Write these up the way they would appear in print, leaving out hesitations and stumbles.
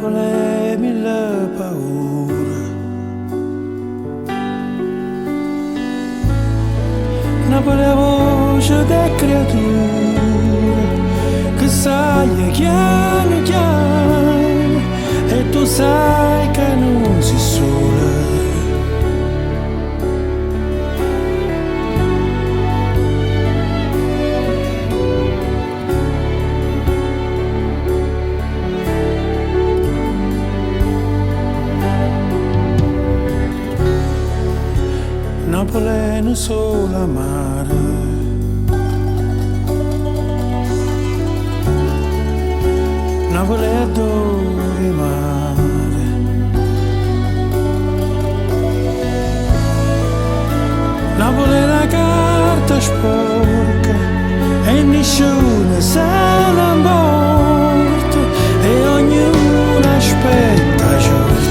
Napoli mille paure, Napoli è voce da creatura che sai chiano chiano e tu sai che non si sola. Napoli è una sola mare, Napoli è dove mare, Napoli è una carta sporca e nessuno se ne importa e ognuno aspetta giorni.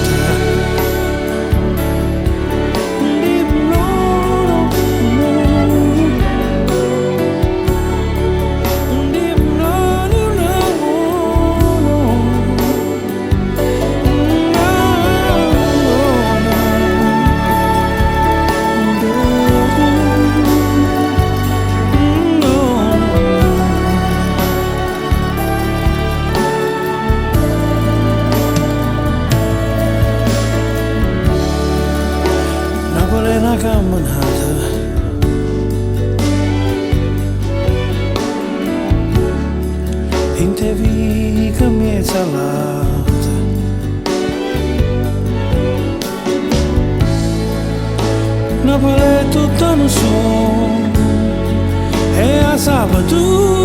Una camminata in te vica mezza salata, Napoli è tutta un suono e a sabato